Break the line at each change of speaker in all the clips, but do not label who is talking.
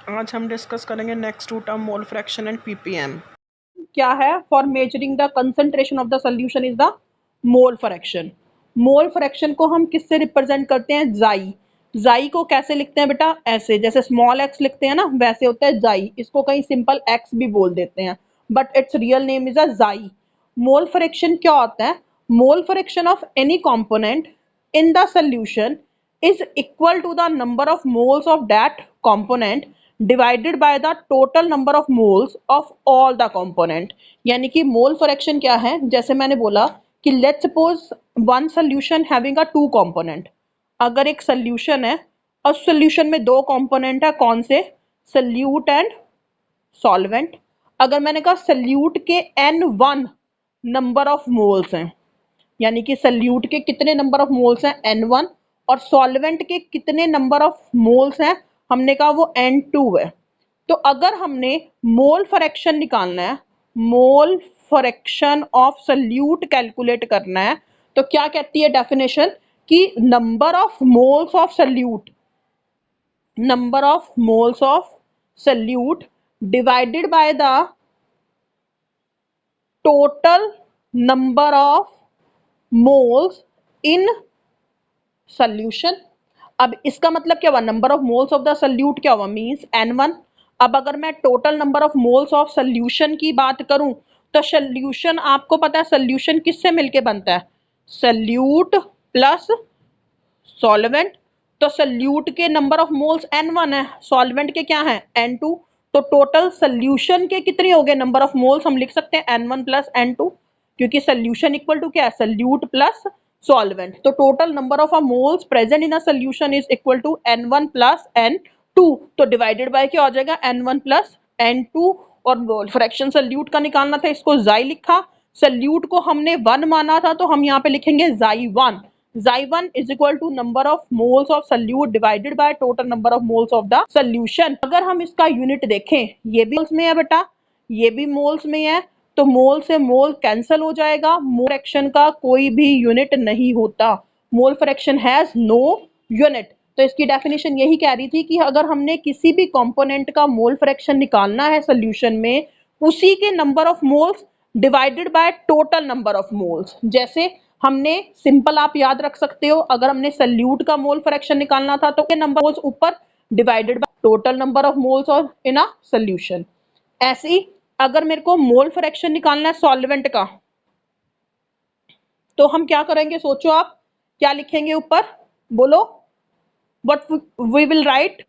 आज हम डिस्कस करेंगे next two term mole fraction and ppm.
क्या है? For measuring the concentration of the solution is the mole fraction. Mole fraction को हम किससे रिप्रेजेंट करते हैं? जाई। जाई को कैसे लिखते हैं बेटा? ऐसे, जैसे स्मॉल एक्स लिखते हैं ना, वैसे होता है जाई। इसको कहीं सिंपल एक्स भी बोल देते हैं, but it's real name is a जाई। मोल फ्रैक्शन क्या होता है? Mole fraction of any component in the solution is equal to the number of moles of that component divided by the total number of moles of all the component। यानी कि mole fraction क्या है? जैसे मैंने बोला कि let's suppose one solution having a two component. अगर एक सोल्यूशन है और सोल्यूशन में दो कंपोनेंट है, कौन से? Solute and solvent. अगर मैंने कहा सोल्यूट के n1 नंबर ऑफ मोल्स हैं, यानी कि सल्यूट के कितने नंबर ऑफ मोल्स हैं? n1। और सॉल्वेंट के कितने नंबर ऑफ मोल्स हैं? हमने कहा वो n2 है। तो अगर हमने मोल फ्रैक्शन निकालना है, mole fraction of solute calculate करना है, तो क्या कहती है डेफिनेशन? कि number of moles of solute, number of moles of solute divided by the total number of moles in solution. अब इसका मतलब क्या हुआ? Number of moles of the solute क्या हुआ? Means n1। अब अगर मैं total number of moles of solution की बात करूं, तो सोल्यूशन आपको पता है सोल्यूशन किससे मिलके बनता है? Solute plus solvent. तो सोल्यूट के नंबर ऑफ मोल्स n1 है, सॉल्वेंट के क्या है? n2। तो टोटल सोल्यूशन के कितने हो गए नंबर ऑफ मोल्स? हम लिख सकते हैं n1 प्लस n2, क्योंकि सोल्यूशन इक्वल टू क्या है? Solute plus solvent. तो total number of moles present in a solution is equal to n1 plus n2। तो डिवाइडेड बाय क्या हो जाएगा? n1 plus n2। और मोल फ्रैक्शन सोल्यूट का निकालना था, इसको जाई लिखा। सोल्यूट को हमने 1 माना था, तो हम यहाँ पे लिखेंगे जाई 1। Xy1 is equal to number of moles of solute divided by total number of moles of the solution। अगर हम इसका यूनिट देखें, ये भी मोल्स में है बेटा, ये भी मोल्स में है, तो मोल से मोल कैंसिल हो जाएगा। मोल फ्रैक्शन का कोई भी यूनिट नहीं होता। Mole fraction has no unit. तो इसकी डेफिनेशन यही कह रही थी कि अगर हमने किसी भी कंपोनेंट का मोल फ्रैक्शन निकालना है सोल्यूशन में, उसी के number of moles divided by total number of moles. जैसे हमने सिंपल, आप याद रख सकते हो, अगर हमने सल्यूट का मोल फ्रैक्शन निकालना था तो नंबर मोल्स ऊपर divided by total number of moles और इन अ सॉल्यूशन। ऐसे ही अगर मेरे को मोल फ्रैक्शन निकालना है सॉल्वेंट का, तो हम क्या करेंगे? सोचो आप क्या लिखेंगे ऊपर, बोलो। What we will write?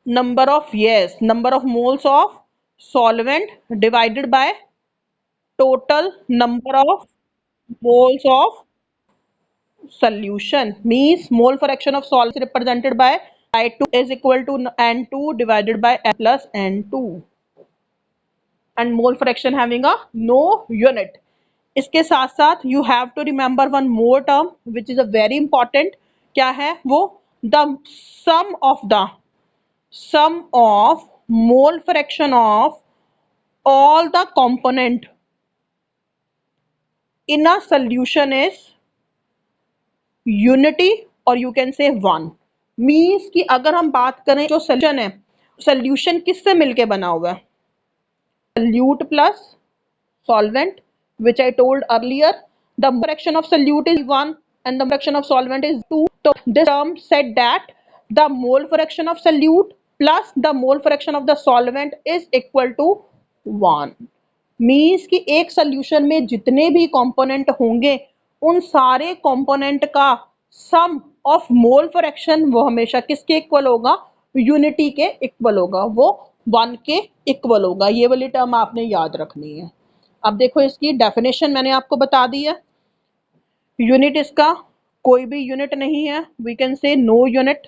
Number of, yes, number of moles of solvent divided by total number of moles of solution। means mole fraction of salt is represented by I2 is equal to N2 divided by N plus N2, and mole fraction having a no unit। इसके साथ साथ you have to remember one more term which is a very important। क्या है वो? the sum of the sum of mole fraction of all the component in a solution is unity, और you can say one. Means कि अगर हम बात करें जो सोल्यूशन है, सोल्यूशन किससे मिलके बना हुआ है? Solute plus solvent, which I told earlier, the fraction of solute is 1 and the fraction of solvent is 2। So this term said that the mole fraction of solute plus the mole fraction of the solvent is equal to 1। Means कि एक solution में जितने भी component होंगे, उन सारे component का सम of mole fraction वो हमेशा किसके इक्वल होगा? यूनिटी के इक्वल होगा, वो 1 के इक्वल होगा। ये वाली टर्म आपने याद रखनी है। अब देखो इसकी डेफिनेशन मैंने आपको बता दी है। यूनिट इसका कोई भी यूनिट नहीं है, we can say no unit.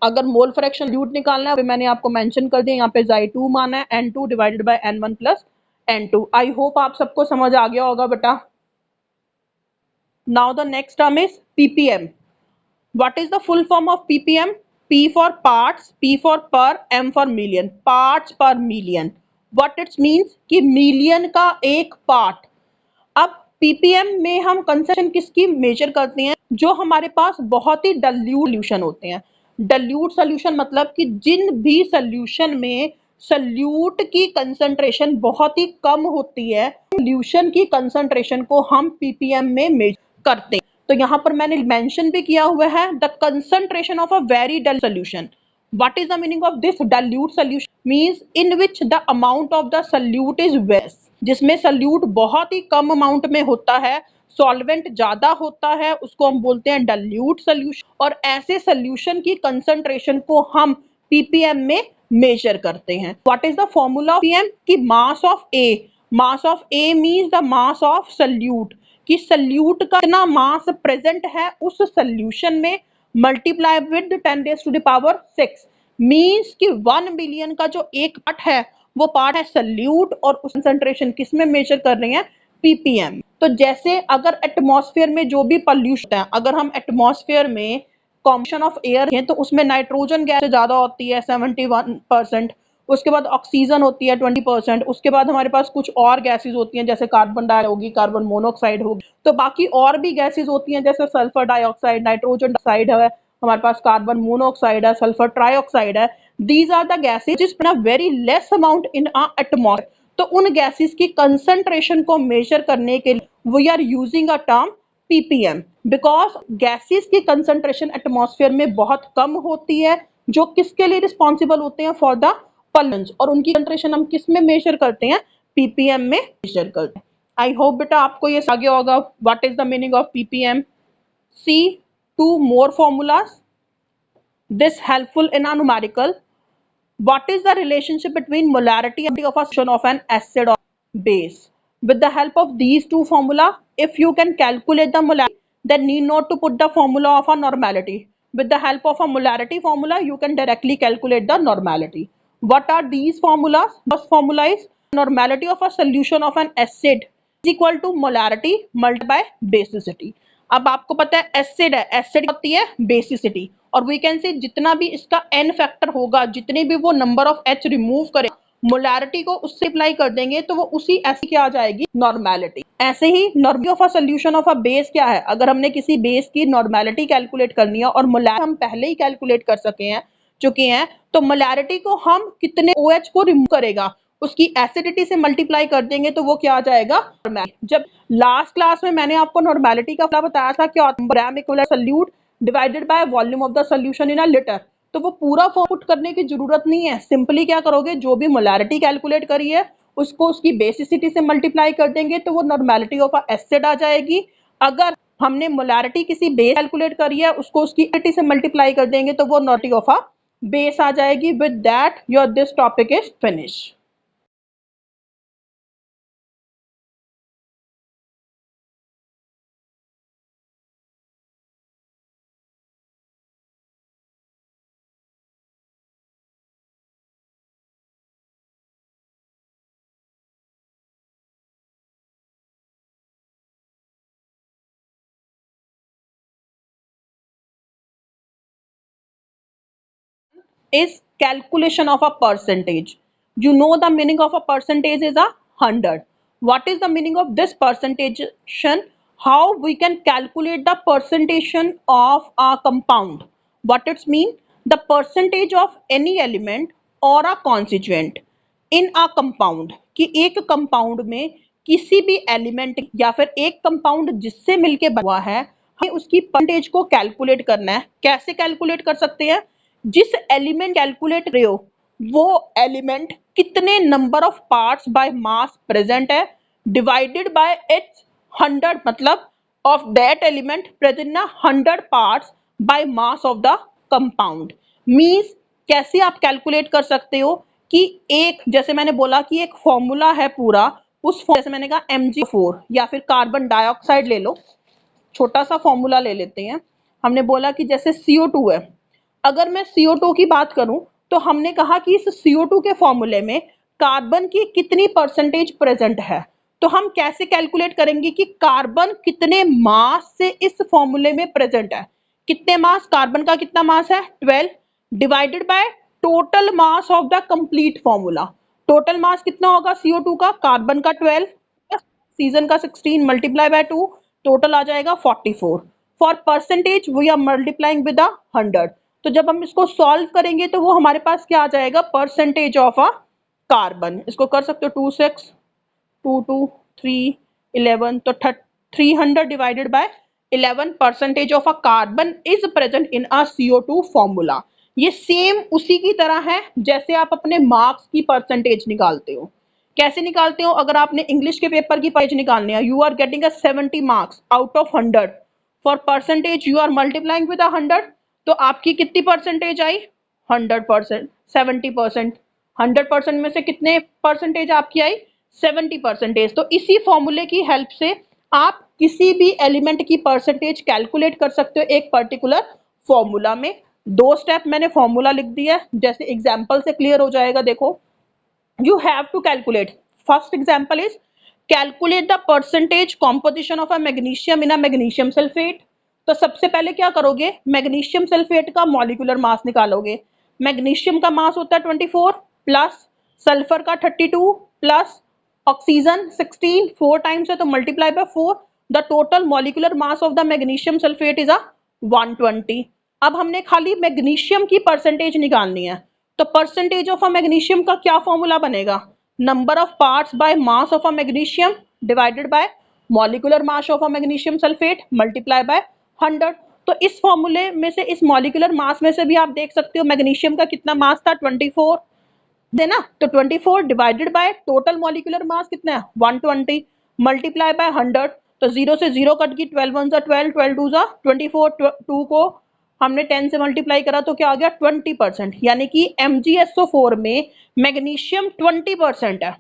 अगर मोल फ्रैक्शन यूट निकालना है, मैंने आपको मेंशन कर दिया, यहाँ पे Xy2 माना है, N2 divided by N1 plus N2। I hope आप सबको समझ आ गया होगा बेटा। Now the next term is ppm. What is the full form of ppm? P for parts, P for per, M for million, parts per million। What it's means कि million का एक part. अब पीपीएम में हम conception किसकी major करते हैं? जो हमारे पास बहुत ही डाइल्यूट सॉल्यूशन होते हैं। डाइल्यूट सॉल्यूशन मतलब कि जिन भी सॉल्यूशन में सॉल्यूट की कंसंट्रेशन बहुत ही कम होती है, सॉल्यूशन की कंसंट्रेशन को हम पीपीएम में मेजर करते हैं। तो यहाँ पर मैंने मेंशन भी किया हुआ है, the concentration of a very dilute solution. What is the meaning of this dilute solution? Means in which the amount of the solute is less, जिसमें सल्यूट बहुत ही कम अमाउंट में होता है, सॉल्वेंट ज्यादा होता है, उसको हम बोलते हैं डाइल्यूट सॉल्यूशन। और ऐसे सॉल्यूशन की कंसंट्रेशन को हम पीपीएम में मेजर करते हैं। What is the formula of PM? की mass of A, mass of A means the mass of solute, कि सल्यूट का कितना मास प्रेजेंट है उस सॉल्यूशन में, मल्टीप्लाई विद 10⁻⁶ मींस कि 1 बिलियन का जो एक पार्ट है वो पार्ट है सल्यूट, और उस कंसंट्रेशन किस में मेजर कर रहे हैं? पीपीएम। तो जैसे अगर एटमॉस्फेयर में जो भी पॉल्यूशन है, अगर हम एटमॉस्फेयर में कॉम्बिनेशन ऑफ एयर है तो उसमें नाइट्रोजन गैस ज्यादा होती है 71%, उसके बाद ऑक्सीजन होती है 20%, उसके बाद हमारे पास कुछ और गैसेस होती हैं जैसे कार्बन डाइऑक्साइड होगी, कार्बन मोनोऑक्साइड होगी, तो बाकी और भी गैसेस होती हैं जैसे सल्फर डाइऑक्साइड, नाइट्रोजन डाइऑक्साइड है, हमारे पास कार्बन मोनोऑक्साइड है, सल्फर ट्राइऑक्साइड है। दीज आर द गैसेज जिस very less amount in a atmosphere. तो उन गैसेस की कंसंट्रेशन को मेजर करने के लिए we are using a term ppm, because gases की कंसंट्रेशन एटमॉस्फेयर में बहुत कम होती है, जो किसके लिए रिस्पॉन्सिबल होते हैं? फॉर द पॉल्यूशन, और उनकी कंसंट्रेशन हम किस में मेजर करते हैं? पीपीएम में मेजर करते हैं। आई होप बेटा आपको ये आ गया होगा what is the meaning of ppm. See two more formulas this helpful in a numerical. What is the relationship between molarity and of a solution of an acid or base? With the help of these two formula, if you can calculate the molarity, then need not to put the formula of a normality. With the help of a molarity formula, you can directly calculate the normality. What are these formulas? First formula is normality of a solution of an acid is equal to molarity multiplied by basicity. अब आपको पता है acid है, acid होती है basicity, और we can से जितना भी इसका एन फैक्टर होगा, जितने भी वो नंबर ऑफ एच रिमूव करे, मोलैरिटी को उससे अप्लाई कर देंगे तो वो उसी ऐसी क्या आ जाएगी? नॉर्मेलिटी। ऐसे ही normality of a solution of a base क्या है? अगर हमने किसी बेस की नॉर्मेलिटी कैलकुलेट करनी है और मोलैरिटी हम पहले ही कैलकुलेट कर चुके हैं, तो मोलैरिटी को हम कितने OH को रिमूव करेगा, उसकी एसिडिटी से मल्टीप्लाई कर देंगे तो वो क्या आ जाएगा? जब लास्ट क्लास में मैंने आपको नॉर्मेलिटी का फॉर्मूला बताया था कि gram equivalent solute divided by volume of the solution in a litre, तो वो पूरा फॉर्म पुट करने की जरूरत नहीं है। सिंपली क्या करोगे, जो भी मोलैरिटी कैलकुलेट करी है उसको उसकी बेसिसिटी से मल्टीप्लाई कर देंगे तो वो नॉर्मेलिटी ऑफ अ एसिड आ जाएगी। अगर हमने मोलैरिटी किसी बेस कैलकुलेट करी है उसको उसकी एसिडिटी से मल्टीप्लाई कर देंगे तो वो नॉर्मेलिटी ऑफ अ बेस आ जाएगी। With that your this topic is finish. Is calculation of a percentage. You know the meaning of a percentage is 100. What is the meaning of this percentage? How we can calculate the percentage of a compound? What it mean? The percentage of any element or a constituent in a compound, कि एक compound में किसी भी element या फिर एक compound जिससे मिलके बना हुआ है, हमें उसकी परसेंटेज को कैलकुलेट करना है। कैसे कैलकुलेट कर सकते हैं? जिस एलिमेंट कैलकुलेट रहे हो वो एलिमेंट कितने number of parts by mass present है, डिवाइडेड बाय इट्स 100, मतलब ऑफ दैट एलिमेंट प्रेजेंट ना 100 parts by mass of the compound. Means कैसे आप कैलकुलेट कर सकते हो कि एक, जैसे मैंने बोला कि एक फॉर्मूला है पूरा, उस जैसे मैंने कहा Mg4 या फिर कार्बन डाइऑक्साइड ले लो, छोटा सा फॉर्मूला ले लेते हैं। हमने बोला कि जैसे CO2 है, अगर मैं CO2 की बात करूं तो हमने कहा कि इस CO2 के फॉर्मूले में कार्बन की कितनी परसेंटेज प्रेजेंट है। तो हम कैसे कैलकुलेट करेंगे कि कार्बन कितने मास से इस फॉर्मूले में प्रेजेंट है? कितने मास, कार्बन का कितना मास है 12, divided by total mass of the complete formula. Total mass कितना होगा CO2 का? कार्बन का 12, ऑक्सीजन का 16 मल्टीप्लाई बाय 2, टोटल आ जाएगा 44। For percentage we are multiplying with 100। तो जब हम इसको सॉल्व करेंगे तो वो हमारे पास क्या आ जाएगा, परसेंटेज ऑफ अ कार्बन। इसको कर सकते हो 2 6 2 2 3 11, तो 300 divided by 11 percentage of a carbon is present in a CO2 formula. ये सेम उसी की तरह है जैसे आप अपने मार्क्स की परसेंटेज निकालते हो। कैसे निकालते हो, अगर आपने इंग्लिश के पेपर की परसेंटेज निकालनी है, you are getting a 70 marks out of 100, for percentage you are multiplying with 100, तो आपकी कितनी परसेंटेज आई, 100%, 70%। 100% में से कितने परसेंटेज आपकी आई, 70%। तो इसी फॉर्मूले की हेल्प से आप किसी भी एलिमेंट की परसेंटेज कैलकुलेट कर सकते हो एक पर्टिकुलर फॉर्मूला में। 2 स्टेप मैंने फॉर्मूला लिख दिया, जैसे एग्जांपल से क्लियर हो जाएगा। देखो, you have to calculate, first example is calculate the percentage composition of a magnesium in a magnesium sulfate। तो सबसे पहले क्या करोगे, मैग्नीशियम सल्फेट का मॉलिक्यूलर मास निकालोगे। मैग्नीशियम का मास होता है 24 प्लस सल्फर का 32 प्लस ऑक्सीजन 16, 4 टाइम्स है तो multiply by 4, the total molecular mass of the magnesium sulphate is 120। अब हमने खाली मैग्नीशियम की परसेंटेज निकालनी है, तो परसेंटेज ऑफ अ मैग्नीशियम का क्या फॉर्मूला बनेगा, number of parts by mass of a magnesium divided by molecular mass of a magnesium sulphate multiply by 100। तो इस फॉर्मूले में से, इस मॉलिक्यूलर मास में से भी आप देख सकते हो मैग्नीशियम का कितना मास था, 24 देना, तो 24 divided by total molecular mass कितना है, 120 मल्टीप्लाई बाय 100। तो 0 से 0 कट गई, 12 1 जा 12, 12 2 जा 24, 2 को हमने 10 से मल्टीप्लाई करा तो क्या आ गया, 20%। यानी कि MgSO4 में मैग्नीशियम 20% है।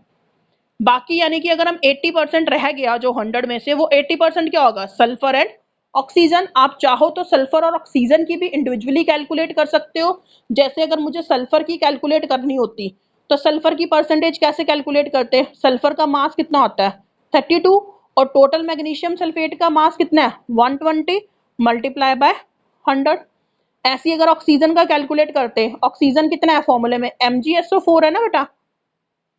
बाकी यानी कि अगर हम 80% रह गया जो 100 में से, वो 80% क्या होगा, सल्फर एंड ऑक्सीजन। आप चाहो तो सल्फर और ऑक्सीजन की भी इंडिविजुअली कैलकुलेट कर सकते हो। जैसे अगर मुझे सल्फर की कैलकुलेट करनी होती तो सल्फर की परसेंटेज कैसे कैलकुलेट करते हैं, सल्फर का मास कितना होता है 32 और टोटल मैग्नीशियम सल्फेट का मास कितना है 120 मल्टीप्लाई बाय 100। ऐसी अगर ऑक्सीजन का कैलकुलेट करते हैं, ऑक्सीजन कितना है फॉर्मूले में, MgSO4 है ना बेटा,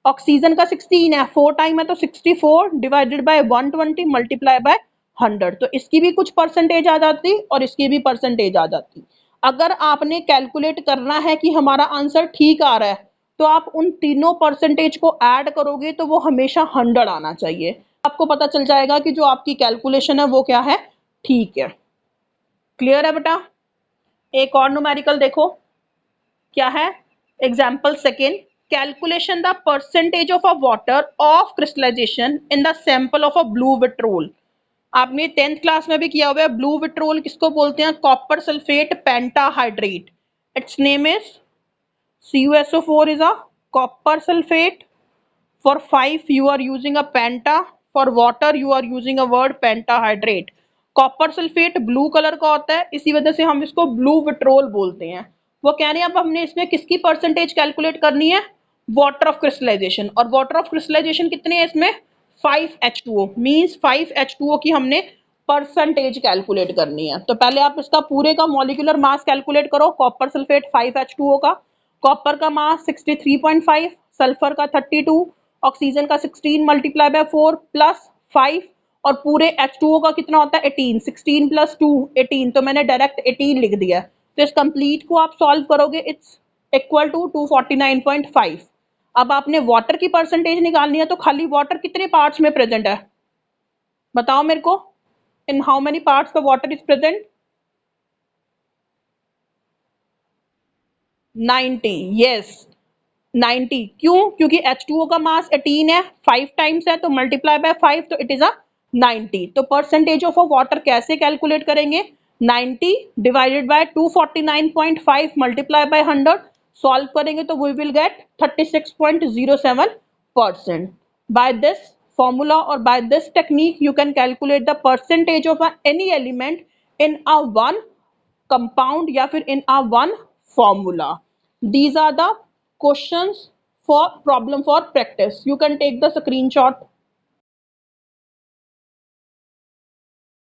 ऑक्सीजन का 16 है, 4 टाइम है तो 64 डिवाइडेड बाय 120 मल्टीप्लाई बाय 100। तो इसकी भी कुछ परसेंटेज आ जाती और इसकी भी परसेंटेज आ जाती। अगर आपने कैलकुलेट करना है कि हमारा आंसर ठीक आ रहा है, तो आप उन तीनों परसेंटेज को ऐड करोगे तो वो हमेशा 100 आना चाहिए। आपको पता चल जाएगा कि जो आपकी कैलकुलेशन है वो क्या है, ठीक है। क्लियर है बेटा। एक और न्यूमेरिकल देखो क्या है, example second, calculation the percentage of a water of crystallization in the sample of a blue vitriol. आपने 10th क्लास में भी किया हुआ है। ब्लू विट्रोल किसको बोलते हैं, copper sulphate pentahydrate, it's name is CuSO4 is a copper sulfate. For 5 you are using a penta, for water you are using a word pentahydrate। Copper sulphate blue colour का होता है, इसी वजह से हम इसको ब्लू विट्रोल बोलते हैं। वो कह रहे हैं अब हमने इसमें किसकी परसेंटेज कैलकुलेट करनी है, वाटर ऑफ क्रिस्टलाइजेशन। और वाटर ऑफ क्रिस्टलाइजेशन कितने हैं इसमें, 5H2O, मीन्स 5H2O की हमने परसेंटेज कैलकुलेट करनी है। तो पहले आप इसका पूरे का मॉलिक्यूलर मास कैलकुलेट करो, कॉपर सल्फेट 5H2O का। कॉपर का मास 63.5, सल्फर का 32, ऑक्सीजन का 16 मल्टीप्लाई बाय 4 प्लस 5, और पूरे H2O का कितना होता है 18, 16 प्लस 2 18, तो मैंने डायरेक्ट 18 लिख दिया। तो इस कंप्लीट को आप सॉल्व करोगे, इट्स इक्वल टू 249.5। अब आपने वाटर की परसेंटेज निकालनी है, तो खाली वाटर कितने पार्ट्स में प्रेजेंट है, बताओ मेरे को, in how many parts the water is present, 90, yes 90। क्यों, क्योंकि H2O का मास 18 है, 5 टाइम्स है तो मल्टीप्लाई बाय 5, तो इट इज अ 90। तो परसेंटेज ऑफ अ वाटर कैसे कैलकुलेट करेंगे, 90 divided by 249.5 multiply by 100, solve करेंगे तो we will get 36.07%। By this formula और by this technique you can calculate the percentage of any element in a one compound या फिर in a one formula. These are the questions for problem for practice. You can take the screenshot